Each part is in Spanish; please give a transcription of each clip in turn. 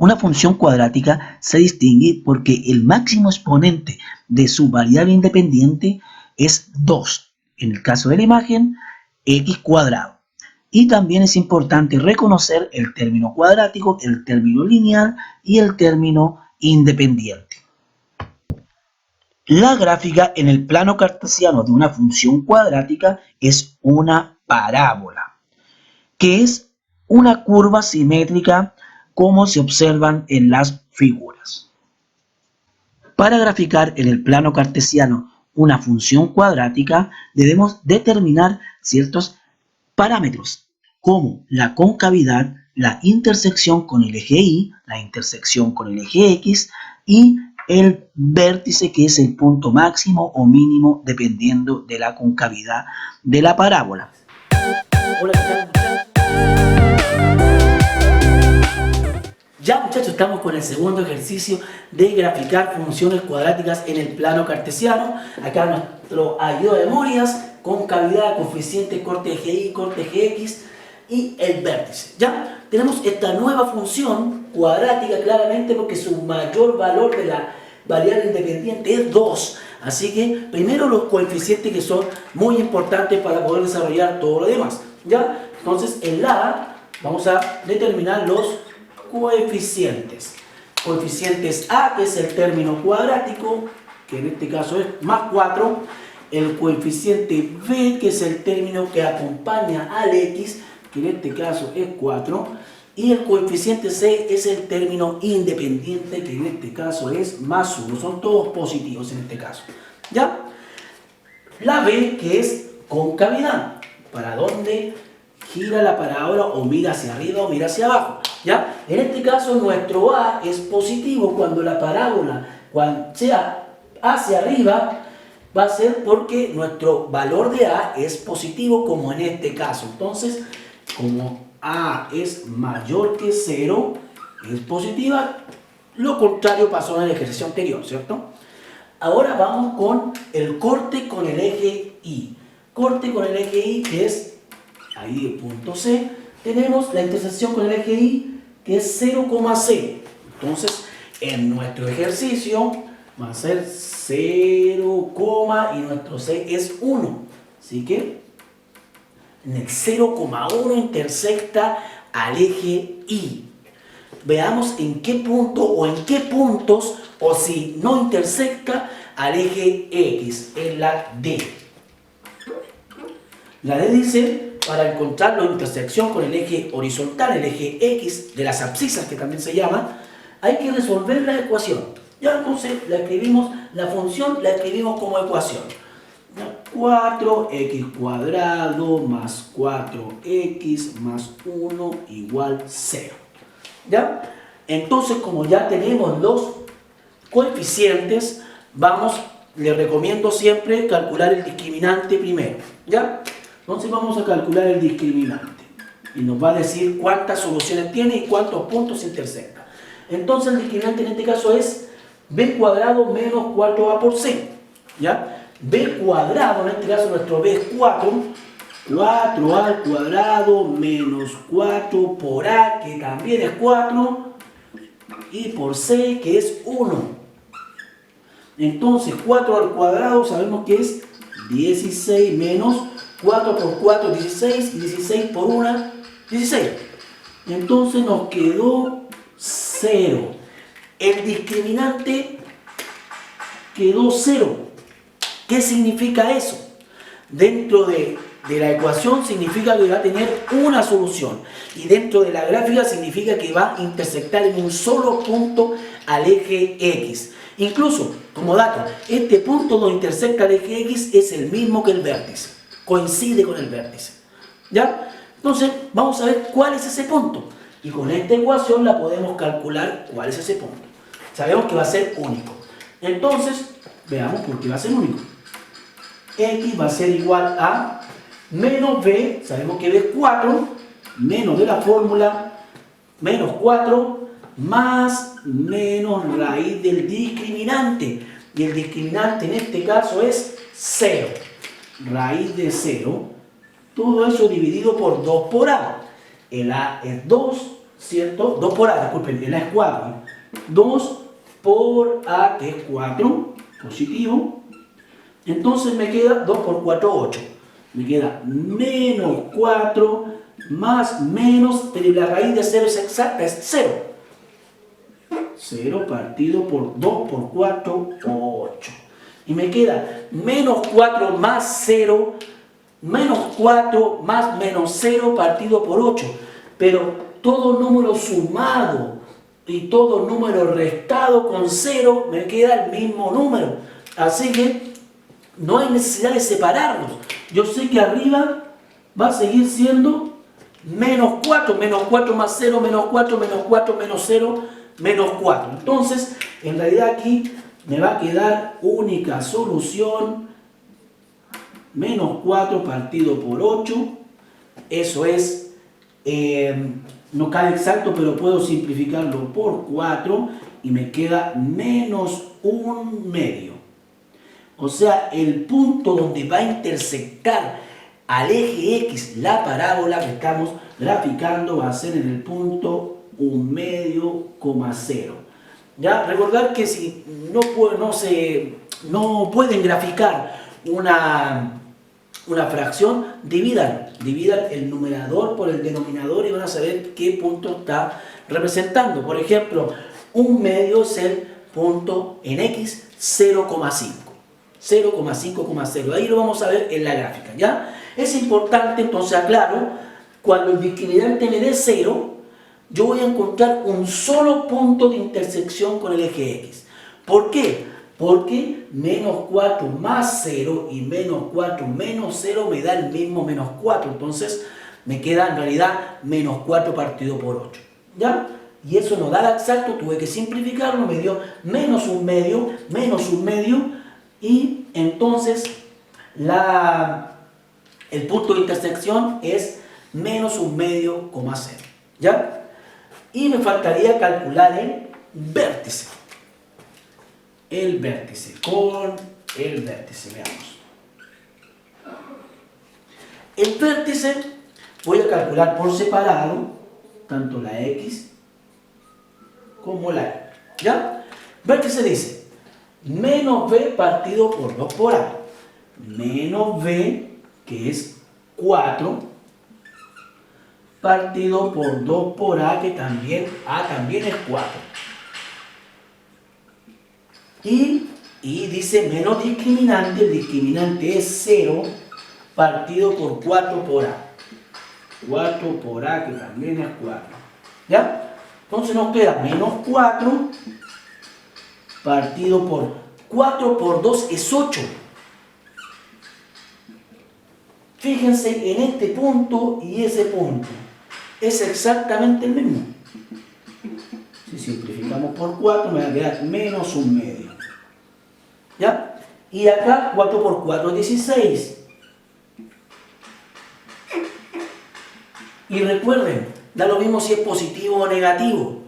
Una función cuadrática se distingue porque el máximo exponente de su variable independiente es 2, en el caso de la imagen, x cuadrado. Y también es importante reconocer el término cuadrático, el término lineal y el término independiente. La gráfica en el plano cartesiano de una función cuadrática es una parábola, que es una curva simétrica como se observan en las figuras. Para graficar en el plano cartesiano una función cuadrática debemos determinar ciertos parámetros como la concavidad, la intersección con el eje Y, la intersección con el eje X y el vértice, que es el punto máximo o mínimo dependiendo de la concavidad de la parábola. Ya, muchachos, estamos con el segundo ejercicio de graficar funciones cuadráticas en el plano cartesiano. Acá nuestro ayuda de memorias, concavidad, coeficiente, corte eje Y, corte eje X y el vértice. Ya tenemos esta nueva función cuadrática claramente porque su mayor valor de la variable independiente es 2. Así que primero los coeficientes, que son muy importantes para poder desarrollar todo lo demás. ¿Ya? Entonces en la A vamos a determinar los coeficientes. Coeficientes A, que es el término cuadrático, que en este caso es más 4. El coeficiente B, que es el término que acompaña al X, que en este caso es 4. Y el coeficiente C es el término independiente, que en este caso es más 1. Son todos positivos en este caso. ¿Ya? La B, que es concavidad. ¿Para dónde gira la parábola? O mira hacia arriba o mira hacia abajo. ¿Ya? En este caso nuestro A es positivo cuando la parábola, cuando sea hacia arriba, va a ser porque nuestro valor de A es positivo, como en este caso. Entonces, como A es mayor que 0, es positiva. Lo contrario pasó en el ejercicio anterior, ¿cierto? Ahora vamos con el corte con el eje Y. Corte con el eje Y, que es ahí el punto C. Tenemos la intersección con el eje Y, que es 0,0. Entonces, en nuestro ejercicio va a ser 0, y nuestro C es 1. Así que en el 0,1 intersecta al eje Y. Veamos en qué punto o en qué puntos, o si no intersecta al eje X, en la D. La D dice, para encontrar la intersección con el eje horizontal, el eje X, de las abscisas que también se llaman, hay que resolver la ecuación. Ya entonces la escribimos, la función la escribimos como ecuación. 4x cuadrado más 4x más 1 igual 0. ¿Ya? Entonces, como ya tenemos los coeficientes, les recomiendo siempre calcular el discriminante primero. ¿Ya? Entonces vamos a calcular el discriminante. Y nos va a decir cuántas soluciones tiene y cuántos puntos intersecta. Entonces el discriminante en este caso es b cuadrado menos 4a por c. ¿Ya? B cuadrado, en este caso nuestro b es 4. 4 al cuadrado menos 4 por a, que también es 4. Y por c, que es 1. Entonces 4 al cuadrado sabemos que es 16 menos 4 por 4, 16, y 16 por 1, 16. Entonces nos quedó 0. El discriminante quedó 0. ¿Qué significa eso? Dentro de la ecuación significa que va a tener una solución. Y dentro de la gráfica significa que va a intersectar en un solo punto al eje X. Incluso, como dato, este punto donde intersecta el eje X es el mismo que el vértice. Coincide con el vértice. ¿Ya? Entonces, vamos a ver cuál es ese punto. Y con esta ecuación la podemos calcular cuál es ese punto. Sabemos que va a ser único. Entonces, veamos por qué va a ser único. X va a ser igual a menos b, sabemos que b es 4, menos de la fórmula, menos 4, más menos raíz del discriminante. Y el discriminante en este caso es 0. Raíz de 0, todo eso dividido por 2 por a. El a es 2, ¿cierto? 2 por A, disculpen, la es 4. 2 por A, que es 4, positivo. Entonces me queda 2 por 4, 8. Me queda menos 4 más menos, pero la raíz de 0 es exacta, es 0. 0 partido por 2 por 4, 8. Y me queda menos 4 más 0, menos 4 más menos 0 partido por 8. Pero todo número sumado y todo número restado con 0 me queda el mismo número. Así que no hay necesidad de separarlos. Yo sé que arriba va a seguir siendo menos 4 más 0, menos 4, menos 4, menos 0, menos 4. Entonces, en realidad aquí me va a quedar única solución, menos 4 partido por 8. Eso es, no cae exacto, pero puedo simplificarlo por 4 y me queda menos 1/2. O sea, el punto donde va a intersectar al eje X la parábola que estamos graficando va a ser en el punto 1/2,0. ¿Ya? Recordar que si no pueden graficar una fracción, dividan el numerador por el denominador y van a saber qué punto está representando. Por ejemplo, 1/2 es el punto en X 0,5. 0,5,0. Ahí lo vamos a ver en la gráfica, ¿ya? Es importante, entonces aclaro, cuando el discriminante me dé 0, yo voy a encontrar un solo punto de intersección con el eje X. ¿Por qué? Porque menos 4 más 0 y menos 4 menos 0 me da el mismo menos 4. Entonces me queda en realidad menos 4 partido por 8. ¿Ya? Y eso no da exacto, tuve que simplificarlo, me dio menos 1/2, menos 1/2. Y entonces el punto de intersección es menos 1/2,0. ¿Ya? Y me faltaría calcular el vértice. El vértice, con el vértice, veamos. El vértice voy a calcular por separado, tanto la X como la Y. ¿Ya? Vértice dice, menos B partido por 2 por A. Menos B, que es 4, partido por 2 por A, que también es 4. Y dice menos discriminante, el discriminante es 0, partido por 4 por A. 4 por A, que también es 4. ¿Ya? Entonces nos queda menos 4, partido por 4 por 2 es 8. Fíjense en este punto y ese punto. Es exactamente el mismo. Si simplificamos por 4 me va a quedar menos 1/2. ¿Ya? Y acá 4 por 4 es 16. Y recuerden, da lo mismo si es positivo o negativo.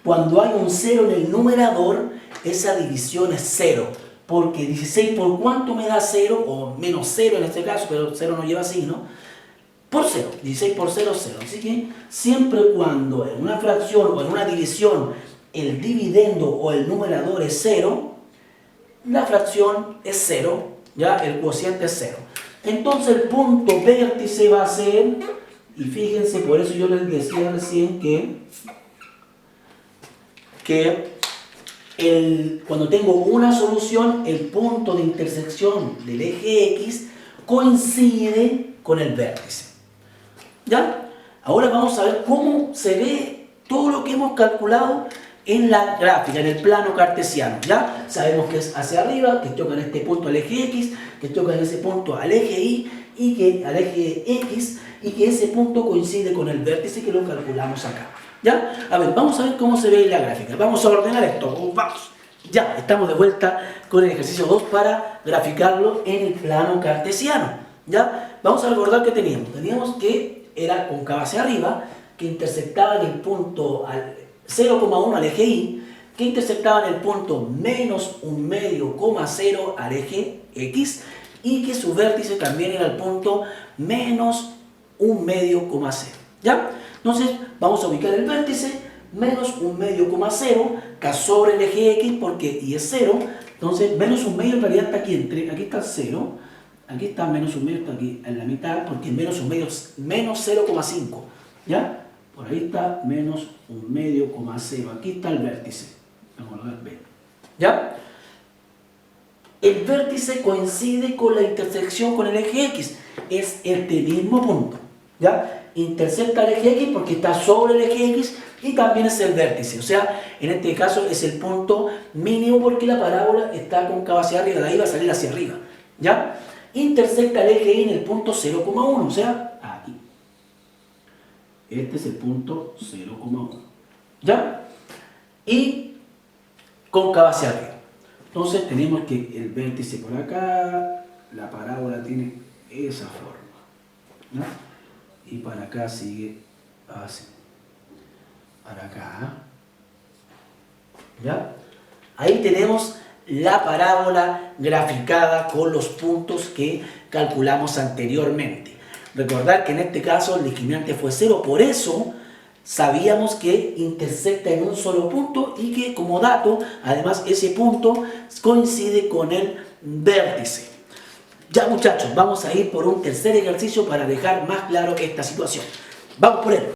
Cuando hay un 0 en el numerador, esa división es 0. Porque 16 por cuánto me da 0, o menos 0 en este caso, pero 0 no lleva signo, por 0. 16 por 0 es 0. Así que siempre cuando en una fracción o en una división el dividendo o el numerador es 0, la fracción es 0, ¿ya? El cociente es 0. Entonces el punto vértice va a ser, y fíjense, por eso yo les decía recién que cuando tengo una solución, el punto de intersección del eje X coincide con el vértice. ¿Ya? Ahora vamos a ver cómo se ve todo lo que hemos calculado en la gráfica, en el plano cartesiano. ¿Ya? Sabemos que es hacia arriba, que choca en este punto al eje X, que choca en ese punto al eje Y, y que al eje X, y que ese punto coincide con el vértice que lo calculamos acá. ¿Ya? A ver, vamos a ver cómo se ve en la gráfica. Vamos a ordenar esto. Vamos. Ya, estamos de vuelta con el ejercicio 2 para graficarlo en el plano cartesiano. ¿Ya? Vamos a recordar que teníamos que era cóncava hacia arriba, que intersectaba en el punto 0,1 al eje Y, que intersectaba en el punto menos 1/2,0 al eje X, y que su vértice también era el punto menos 1/2,0. ¿Ya? Entonces vamos a ubicar el vértice menos un medio coma cero, que sobre el eje X, porque y es 0. Entonces menos un medio en realidad está aquí, aquí está el 0, aquí está menos un medio, está aquí en la mitad, porque menos un medio es menos 0,5. ¿Ya? Por ahí está menos un medio coma cero. Aquí está el vértice. Vamos a ver. ¿Ya? El vértice coincide con la intersección con el eje X. Es este mismo punto. ¿Ya? Intersecta el eje X porque está sobre el eje X y también es el vértice. O sea, en este caso es el punto mínimo porque la parábola está cóncava hacia arriba. De ahí va a salir hacia arriba. ¿Ya? Intersecta el eje Y en el punto 0,1. O sea, aquí. Este es el punto 0,1. ¿Ya? Y cóncava hacia arriba. Entonces tenemos que el vértice por acá, la parábola tiene esa forma. ¿No? Y para acá sigue así. Para acá. ¿Ya? Ahí tenemos la parábola graficada con los puntos que calculamos anteriormente. Recordar que en este caso el discriminante fue 0, por eso sabíamos que intersecta en un solo punto y que como dato, además ese punto coincide con el vértice. Ya muchachos, vamos a ir por un tercer ejercicio para dejar más claro esta situación. Vamos por él.